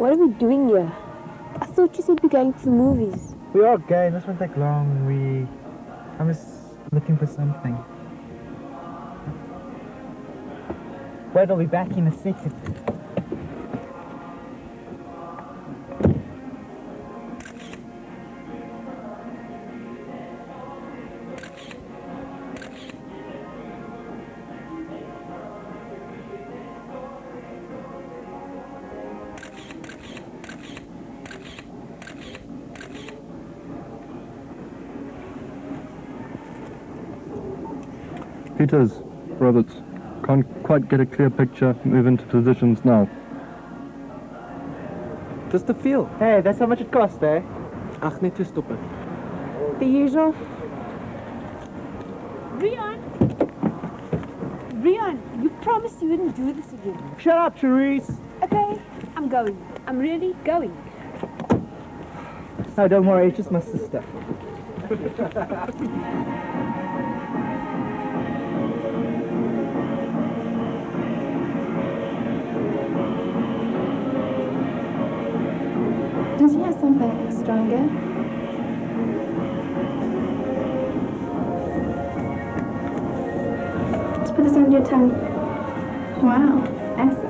What are we doing here? I thought you said we're going to the movies. We are going. This won't take long. I'm just looking for something. Wait, I'll be back in a second. Peters, Roberts, can't quite get a clear picture. Move into positions now. Just the feel. Hey, that's how much it cost, eh? Ach, net te stoppen. The usual. Rian, you promised you wouldn't do this again. Shut up, Therese. Okay, I'm going. I'm really going. No, don't worry, it's just my sister. Does he have something stronger? Just put this under your tongue. Wow, acid.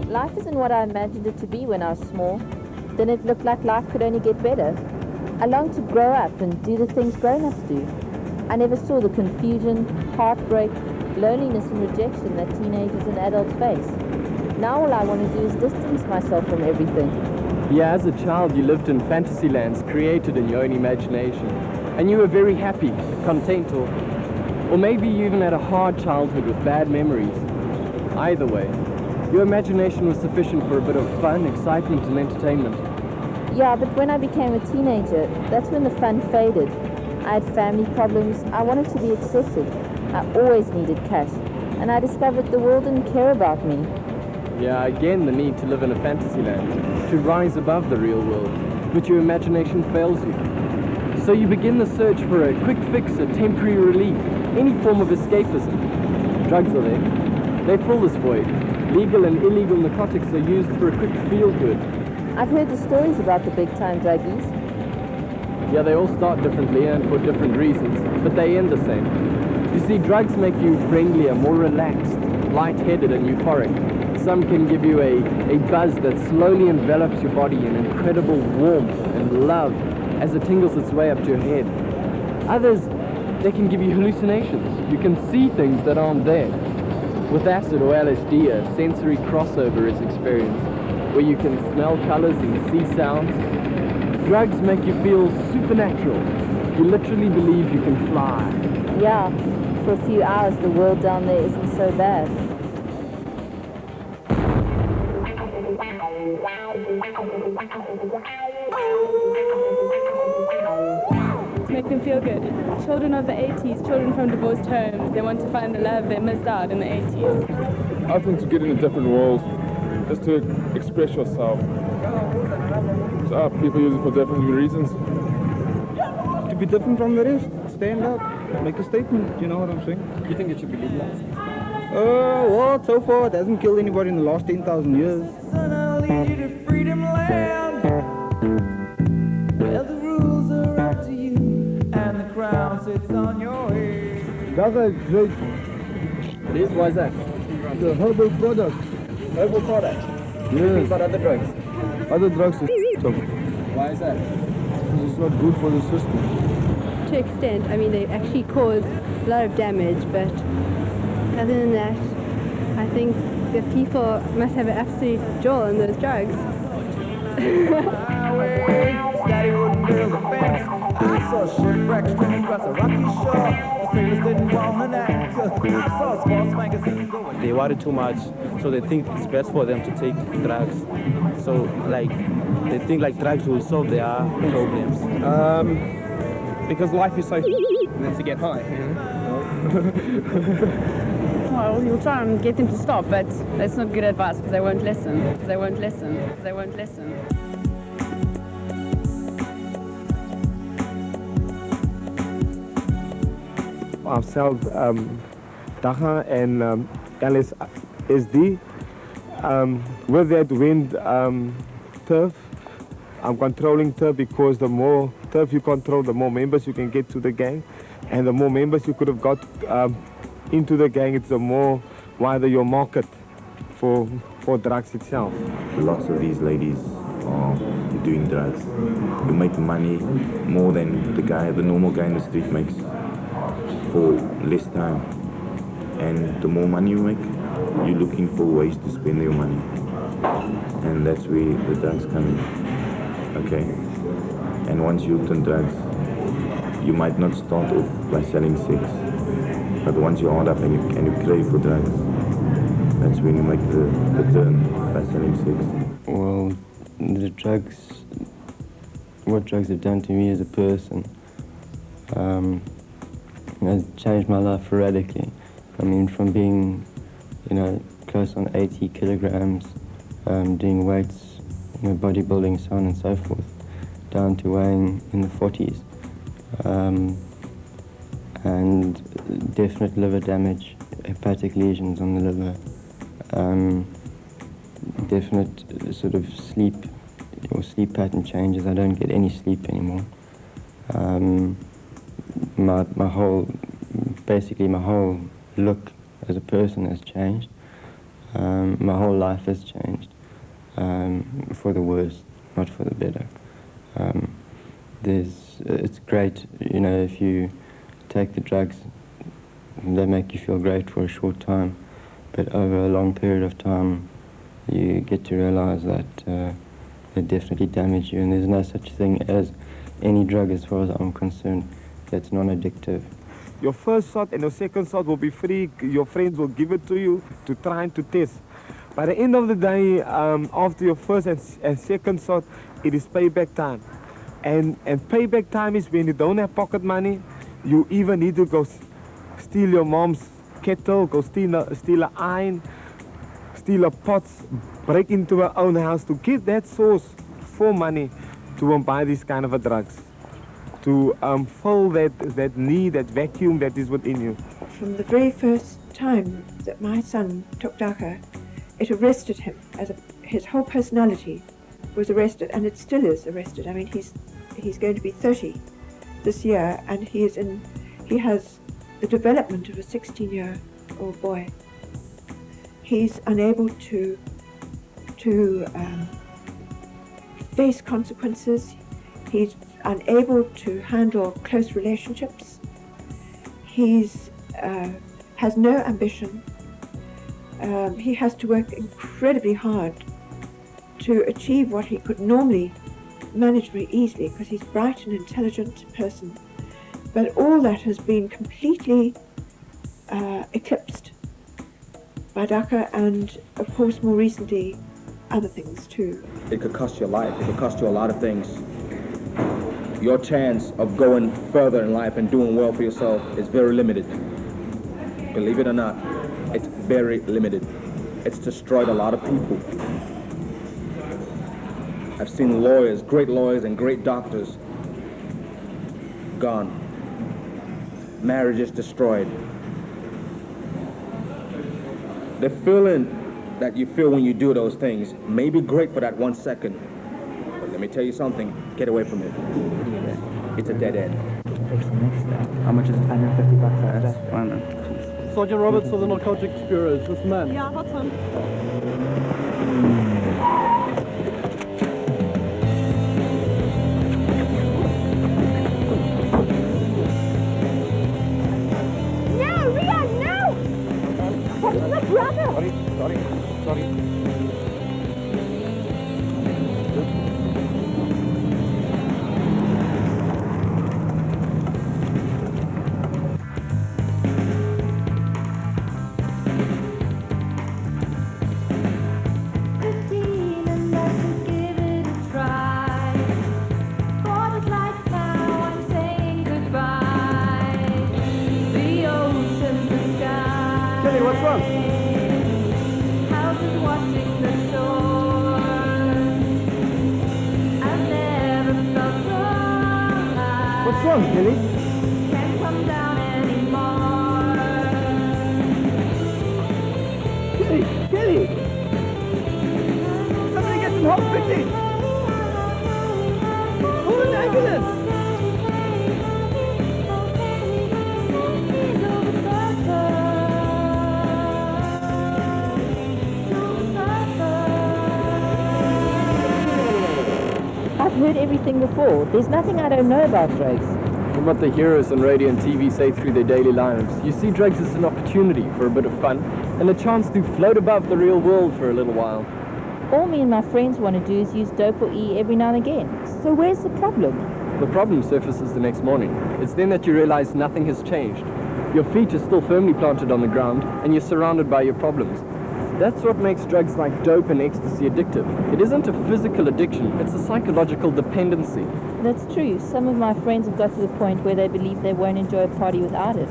Life isn't what I imagined it to be when I was small. Then it looked like life could only get better. I longed to grow up and do the things grown-ups do. I never saw the confusion, heartbreak, loneliness and rejection that teenagers and adults face. Now all I want to do is distance myself from everything. Yeah, as a child you lived in fantasy lands created in your own imagination. And you were very happy, content, or maybe you even had a hard childhood with bad memories. Either way, your imagination was sufficient for a bit of fun, excitement and entertainment. Yeah, but when I became a teenager, that's when the fun faded. I had family problems, I wanted to be accepted. I always needed cash, and I discovered the world didn't care about me. Yeah, again the need to live in a fantasy land, to rise above the real world, but your imagination fails you. So you begin the search for a quick fix, a temporary relief, any form of escapism. Drugs are there. They fill this void. Legal and illegal narcotics are used for a quick feel-good. I've heard the stories about the big-time druggies. Yeah, they all start differently and for different reasons, but they end the same. You see, drugs make you friendlier, more relaxed, light-headed and euphoric. Some can give you a buzz that slowly envelops your body in incredible warmth and love as it tingles its way up to your head. Others, they can give you hallucinations. You can see things that aren't there. With acid or LSD, a sensory crossover is experienced, where you can smell colors and see sounds. Drugs make you feel supernatural. You literally believe you can fly. Yeah, for a few hours the world down there isn't so bad. To make them feel good. Children of the 80s, children from divorced homes, they want to find the love they missed out in the 80s. I think to get in a different world is to express yourself. People use it for different reasons. To be different from the rest, stand up, make a statement, you know what I'm saying? You think it should be legalized? Well, so far it hasn't killed anybody in the last 10,000 years. Son, I'll lead you to freedom land, where the rules are up to you, and the crown sits on your head. That's a great, It is? Why is that? the herbal product. Herbal product? Yes, But other drugs? other drugs is so Why is that? it's not good for the system. To extent, I mean, they actually cause a lot of damage, but other than that, I think the people must have an absolute joy on those drugs. Daddy wouldn't build a fence. I saw shipwrecks coming across a rocky shore. The sailors didn't want an anchor. I saw a sports magazine going. They worry too much, so they think it's best for them to take drugs. So, like, they think like drugs will solve their problems. Because life is so than to get high. Well, you'll try and get them to stop, but that's not good advice because they won't listen. They won't listen. They won't listen. Ourselves, Dagga and LSD. With that wind turf, I'm controlling turf because the more turf you control, the more members you can get to the gang, and the more members you could have got into the gang, it's the more wider your market for drugs itself. Lots of these ladies are doing drugs. You make money more than the normal guy in the street makes for less time. And the more money you make, you're looking for ways to spend your money. And that's where the drugs come in. Okay? And once you're hooked on drugs, you might not start off by selling sex. But once you're hard up and you crave for drugs, that's when you make the turn by selling sex. Well, what drugs have done to me as a person has changed my life radically. I mean, from being, close on 80 kilograms, doing weights, bodybuilding, so on and so forth, down to weighing in the 40s. And definite liver damage, hepatic lesions on the liver, definite sort of sleep pattern changes. I don't get any sleep anymore. My whole look as a person has changed. My whole life has changed, for the worse, not for the better. It's great, if you take the drugs, they make you feel great for a short time, but over a long period of time, you get to realize that they definitely damage you, and there's no such thing as any drug, as far as I'm concerned, that's non-addictive. Your first shot and your second shot will be free. Your friends will give it to you to try and to test. By the end of the day, after your first and second shot, it is payback time. And payback time is when you don't have pocket money. You even need to go steal your mom's kettle, go steal an iron, steal a pot, break into her own house to get that source for money to buy these kind of drugs, to fill that need, that vacuum that is within you. From the very first time that my son took Dagga, it arrested him. His whole personality was arrested, and it still is arrested. I mean, he's going to be 30 this year, and he has the development of a 16-year-old boy. He's unable to face consequences. He's unable to handle close relationships. He's has no ambition. He has to work incredibly hard to achieve what he could normally manage very easily, because he's a bright and intelligent person. But all that has been completely eclipsed by Dagga, and of course more recently other things too. It could cost your life. It could cost you a lot of things. Your chance of going further in life and doing well for yourself is very limited. Believe it or not, it's very limited. It's destroyed a lot of people. I've seen lawyers, great lawyers and great doctors gone. Marriages destroyed. The feeling that you feel when you do those things may be great for that 1 second, but let me tell you something, get away from it. It's a dead end. How much is it? $150 That's fine. Sergeant Roberts for the Narcotics Bureau, is this man? Yeah, that's him. No, Riyadh, no! That was my brother! Sorry. Kelly, what's wrong? What's wrong, Kelly? Can't come down anymore. Kelly! Somebody get some help quickly! Call an ambulance! I've heard everything before. There's nothing I don't know about drugs. From what the heroes on radio and TV say through their daily lives, you see drugs as an opportunity for a bit of fun and a chance to float above the real world for a little while. All me and my friends want to do is use dope or E every now and again. So where's the problem? The problem surfaces the next morning. It's then that you realize nothing has changed. Your feet are still firmly planted on the ground and you're surrounded by your problems. That's what makes drugs like dope and ecstasy addictive. It isn't a physical addiction, it's a psychological dependency. That's true. Some of my friends have got to the point where they believe they won't enjoy a party without it.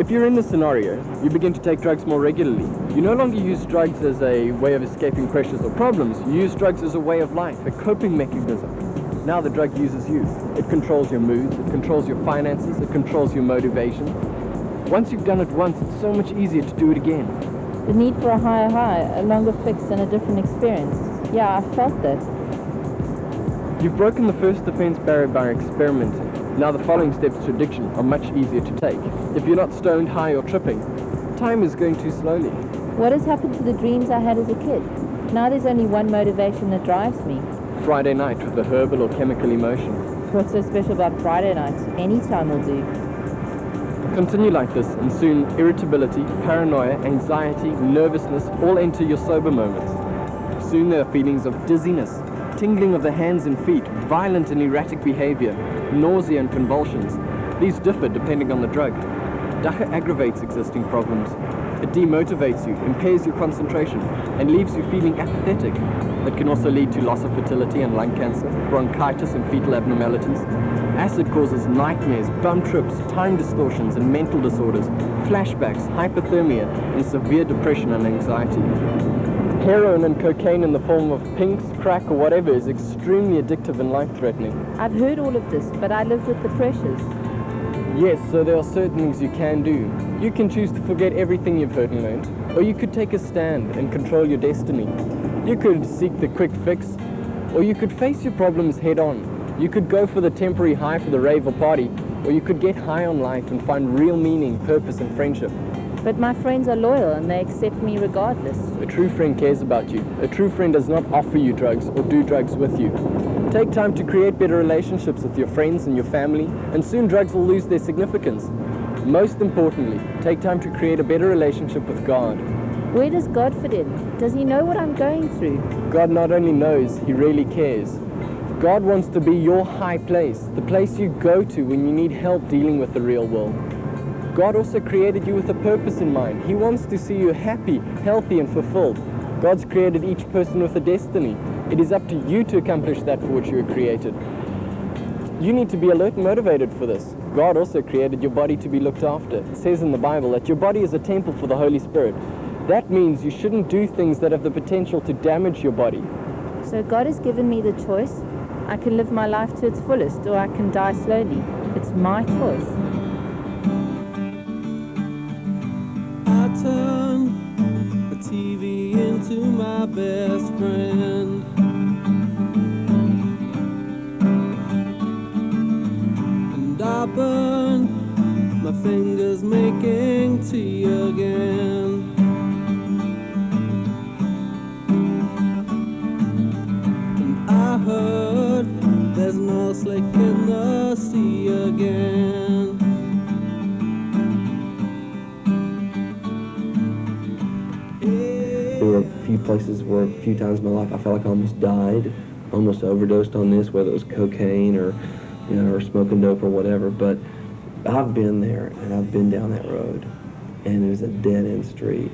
If you're in this scenario, you begin to take drugs more regularly. You no longer use drugs as a way of escaping pressures or problems. You use drugs as a way of life, a coping mechanism. Now the drug uses you. It controls your moods, it controls your finances, it controls your motivation. Once you've done it once, it's so much easier to do it again. The need for a higher high, a longer fix, and a different experience. Yeah, I felt that. You've broken the first defense barrier by experimenting. Now the following steps to addiction are much easier to take. If you're not stoned, high, or tripping, time is going too slowly. What has happened to the dreams I had as a kid? Now there's only one motivation that drives me. Friday night with a herbal or chemical emotion. What's so special about Friday nights? Any time will do. Continue like this, and soon irritability, paranoia, anxiety, nervousness all enter your sober moments. Soon there are feelings of dizziness, tingling of the hands and feet, violent and erratic behavior, nausea and convulsions. These differ depending on the drug. Dacha aggravates existing problems. It demotivates you, impairs your concentration, and leaves you feeling apathetic. It can also lead to loss of fertility and lung cancer, bronchitis and fetal abnormalities. Acid causes nightmares, bum trips, time distortions and mental disorders, flashbacks, hypothermia, and severe depression and anxiety. Heroin and cocaine in the form of pinks, crack or whatever is extremely addictive and life-threatening. I've heard all of this, but I lived with the pressures. Yes, so there are certain things you can do. You can choose to forget everything you've heard and learned, or you could take a stand and control your destiny. You could seek the quick fix, or you could face your problems head on. You could go for the temporary high for the rave or party, or you could get high on life and find real meaning, purpose and friendship. But my friends are loyal and they accept me regardless. A true friend cares about you. A true friend does not offer you drugs or do drugs with you. Take time to create better relationships with your friends and your family, and soon drugs will lose their significance. Most importantly, take time to create a better relationship with God. Where does God fit in? Does he know what I'm going through? God not only knows, he really cares. God wants to be your high place, the place you go to when you need help dealing with the real world. God also created you with a purpose in mind. He wants to see you happy, healthy and fulfilled. God's created each person with a destiny. It is up to you to accomplish that for which you were created. You need to be alert and motivated for this. God also created your body to be looked after. It says in the Bible that your body is a temple for the Holy Spirit. That means you shouldn't do things that have the potential to damage your body. So God has given me the choice. I can live my life to its fullest, or I can die slowly. It's my choice. I turn the TV into my best friend. And I burn my fingers making tea again. And I heard there's no slick in the sea again. There were a few places where a few times in my life I felt like I almost died, almost overdosed on this, whether it was cocaine or, or smoking dope or whatever. But I've been there and I've been down that road, and it was a dead-end street.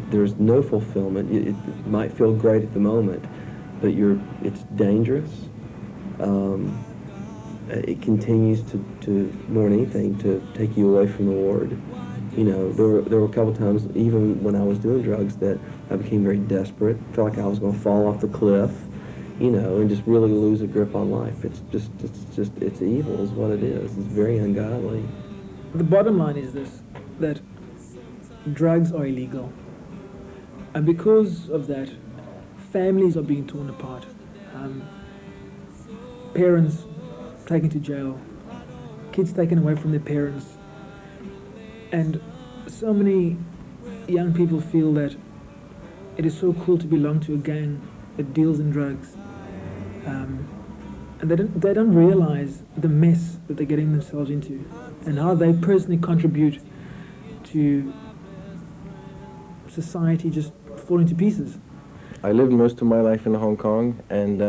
There's no fulfillment. It might feel great at the moment, but it's dangerous. It continues to more than anything to take you away from the Lord. There were a couple times, even when I was doing drugs, that I became very desperate. Felt like I was going to fall off the cliff, and just really lose a grip on life. It's evil is what it is. It's very ungodly. The bottom line is this, that drugs are illegal. And because of that, families are being torn apart. Parents taken to jail, kids taken away from their parents. And so many young people feel that it is so cool to belong to a gang that deals in drugs. And they don't realize the mess that they're getting themselves into and how they personally contribute to society just falling to pieces. I lived most of my life in Hong Kong, and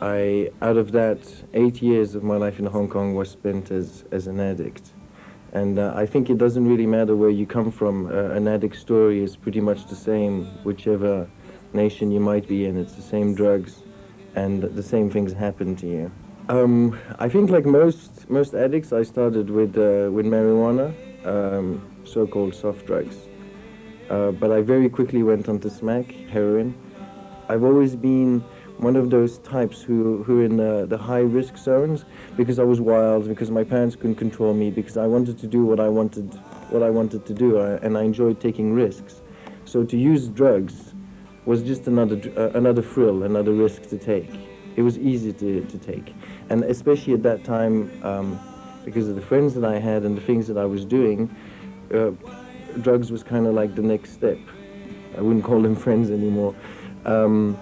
out of that, 8 years of my life in Hong Kong was spent as an addict. And I think it doesn't really matter where you come from. An addict story is pretty much the same, whichever nation you might be in. It's the same drugs, and the same things happen to you. I think like most addicts, I started with marijuana, so-called soft drugs. But I very quickly went on to smack, heroin. I've always been one of those types who are in the high-risk zones, because I was wild, because my parents couldn't control me, because I wanted to do what I wanted to do, and I enjoyed taking risks. So to use drugs was just another thrill, another risk to take. It was easy to take, and especially at that time, because of the friends that I had and the things that I was doing, drugs was kind of like the next step. I wouldn't call them friends anymore. Going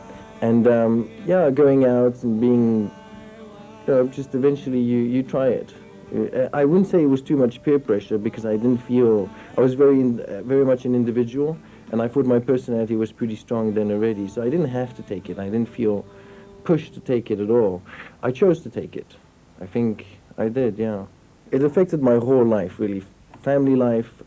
out and being, just eventually you try it. I wouldn't say it was too much peer pressure, because I didn't feel, I was very much an individual, and I thought my personality was pretty strong then already, so I didn't have to take it. I didn't feel pushed to take it at all. I chose to take it. I think I did, yeah. It affected my whole life, really. Family life,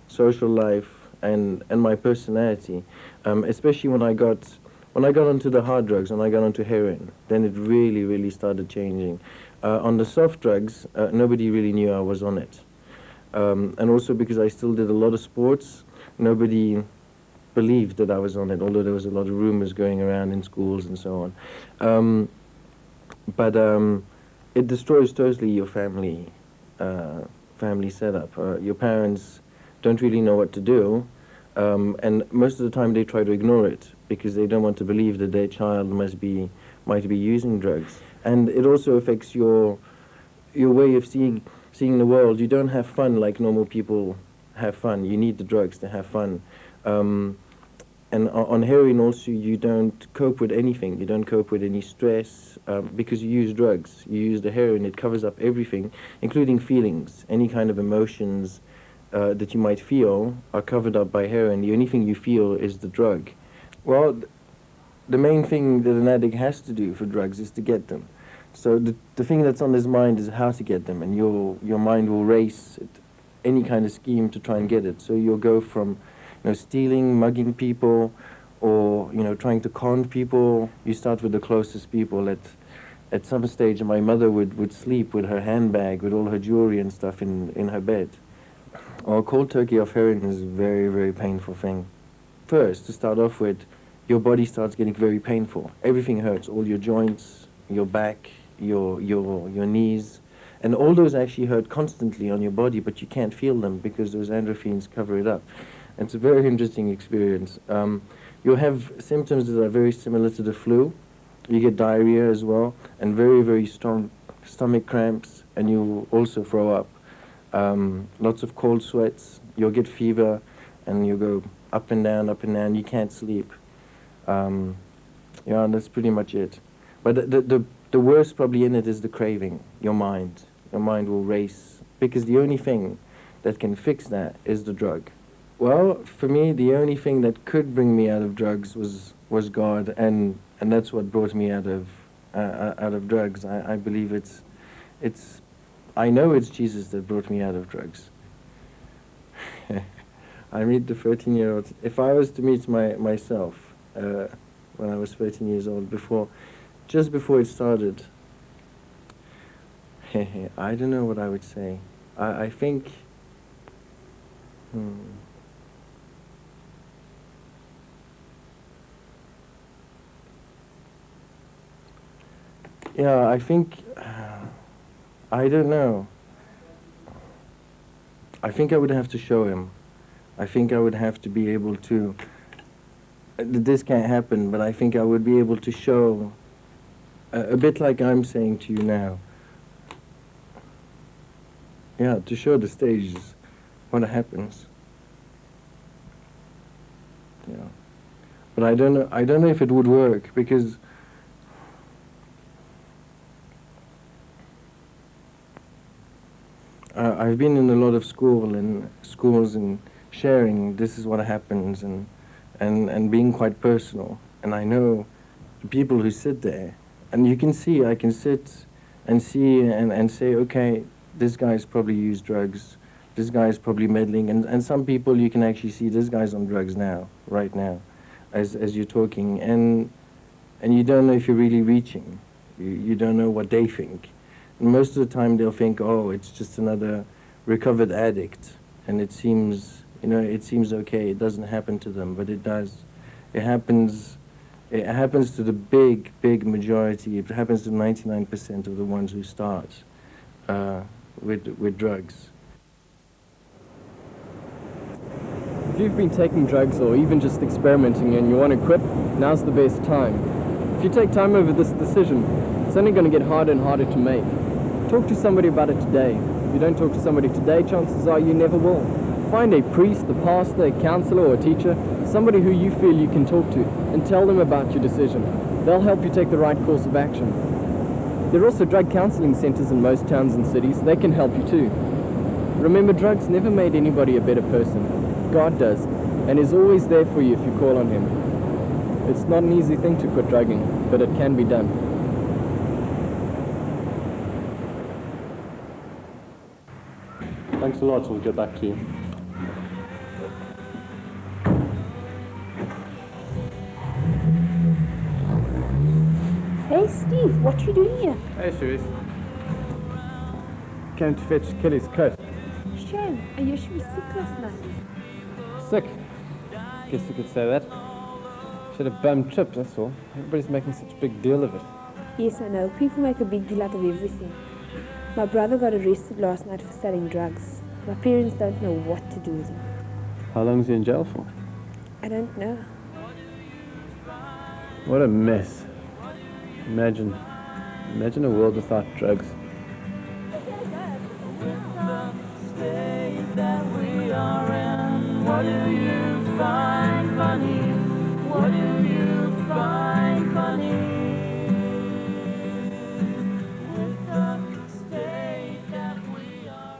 social life, and my personality, especially when I got onto the hard drugs, when I got onto heroin, then it really, really started changing. On the soft drugs, nobody really knew I was on it. And also because I still did a lot of sports, nobody believed that I was on it, although there was a lot of rumors going around in schools and so on. It destroys totally your family setup. Your parents don't really know what to do, and most of the time they try to ignore it, because they don't want to believe that their child might be using drugs. And it also affects your way of seeing the world. You don't have fun like normal people have fun. You need the drugs to have fun. And on heroin also, you don't cope with anything. You don't cope with any stress, because you use drugs. You use the heroin. It covers up everything, including feelings. Any kind of emotions that you might feel are covered up by heroin. The only thing you feel is the drug. Well, the main thing that an addict has to do for drugs is to get them. So the thing that's on his mind is how to get them, and your mind will race at any kind of scheme to try and get it. So you'll go from stealing, mugging people, or trying to con people. You start with the closest people. At some stage, my mother would sleep with her handbag with all her jewelry and stuff in her bed. Well, cold turkey off heroin is a very, very painful thing. First, to start off with, your body starts getting very painful. Everything hurts, all your joints, your back, your knees, and all those actually hurt constantly on your body, but you can't feel them because those endorphins cover it up. And it's a very interesting experience. You'll have symptoms that are very similar to the flu. You get diarrhea as well, and very, very strong stomach cramps, and you also throw up. Lots of cold sweats, you'll get fever, and you go up and down, you can't sleep. Yeah, that's pretty much it. But the worst probably in it is the craving, your mind. Your mind will race, because the only thing that can fix that is the drug. Well, for me, the only thing that could bring me out of drugs was God, and that's what brought me out of drugs. I believe I know it's Jesus that brought me out of drugs. I meet the 13-year-old. If I was to meet myself when I was 13 years old, just before it started, I don't know what I would say. I think, yeah, I think, I don't know. I think I would have to show him. I think I would have to be able to, this can't happen, but I think I would be able to show, a bit like I'm saying to you now. Yeah, to show the stages what happens. Yeah. But I don't know if it would work, because I've been in a lot of schools and sharing this is what happens and being quite personal. And I know the people who sit there, and you can see, I can sit and see and say, okay, this guy's probably used drugs, this guy's probably meddling, and some people you can actually see this guy's on drugs now, right now, as you're talking, and you don't know if you're really reaching. You don't know what they think. And most of the time they'll think, oh, it's just another recovered addict, and it seems okay, it doesn't happen to them, but it does. It happens to the big majority. It happens to 99% of the ones who start with drugs. If you've been taking drugs or even just experimenting and you want to quit, now's the best time. If you take time over this decision, it's only going to get harder and harder to make. Talk to somebody about it today. If you don't talk to somebody today, chances are you never will. Find a priest, a pastor, a counselor, or a teacher, somebody who you feel you can talk to, and tell them about your decision. They'll help you take the right course of action. There are also drug counseling centers in most towns and cities. They can help you too. Remember, drugs never made anybody a better person. God does, and is always there for you if you call on Him. It's not an easy thing to quit drugging, but it can be done. Thanks a lot, we'll get back to you. Hey Steve, what you doing here? Hey Cherise. Came to fetch Kelly's coat. Shame, I used to be sick last night. Sick? Guess you could say that. She had a bum trip, that's all. Everybody's making such a big deal of it. Yes, I know. People make a big deal out of everything. My brother got arrested last night for selling drugs. My parents don't know what to do with him. How long is he in jail for? I don't know. What a mess. Imagine a world without drugs. What do you find funny? What do you find funny? With the state that we are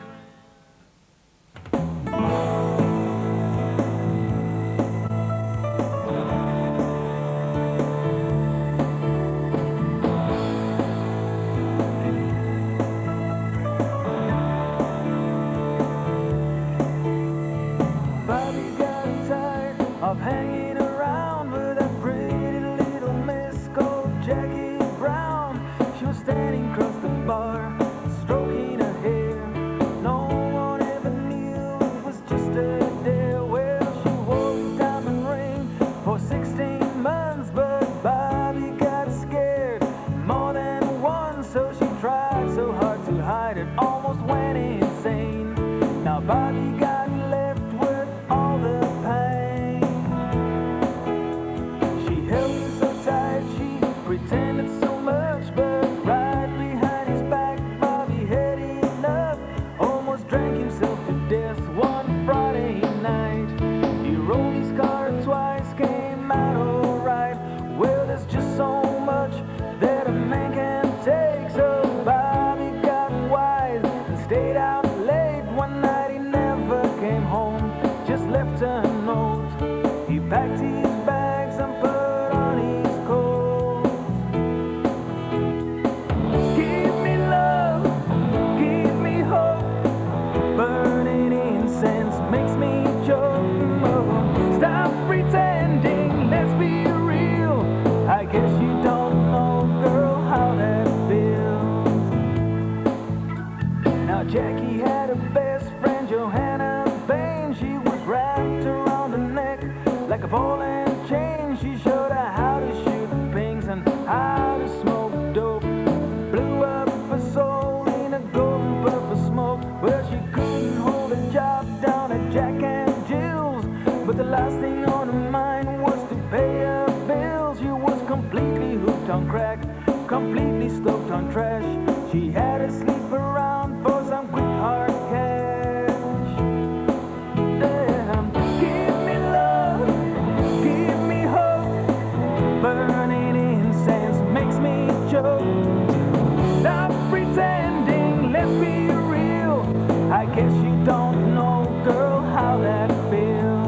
on trash. She had to sleep around for some quick hard cash. Damn, give me love, give me hope. Burning incense makes me choke. Stop pretending, let's be real. I guess you don't know, girl, how that feels.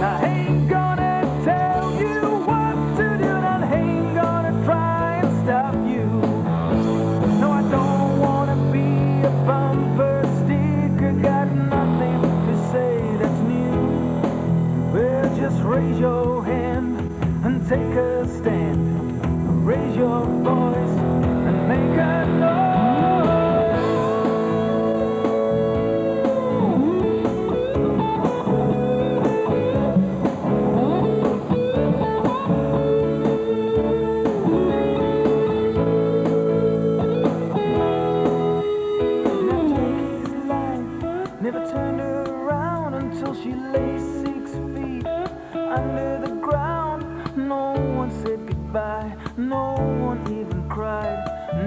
I ain't gonna tell you what to do, and I ain't gonna try and stop you. No, I don't wanna be a bumper sticker, got nothing to say that's new. Well, just raise your hand and take a stand. Raise your voice and make a noise. Never turned her around until she lay 6 feet under the ground. No one said goodbye, no one even cried,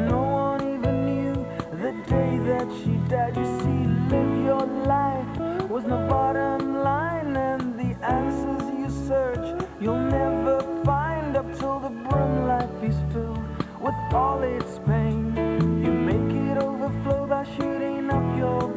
no one even knew the day that she died. You see, live your life was the bottom line, and the answers you search you'll never find up till the brim life is filled with all its pain. You make it overflow by shooting up your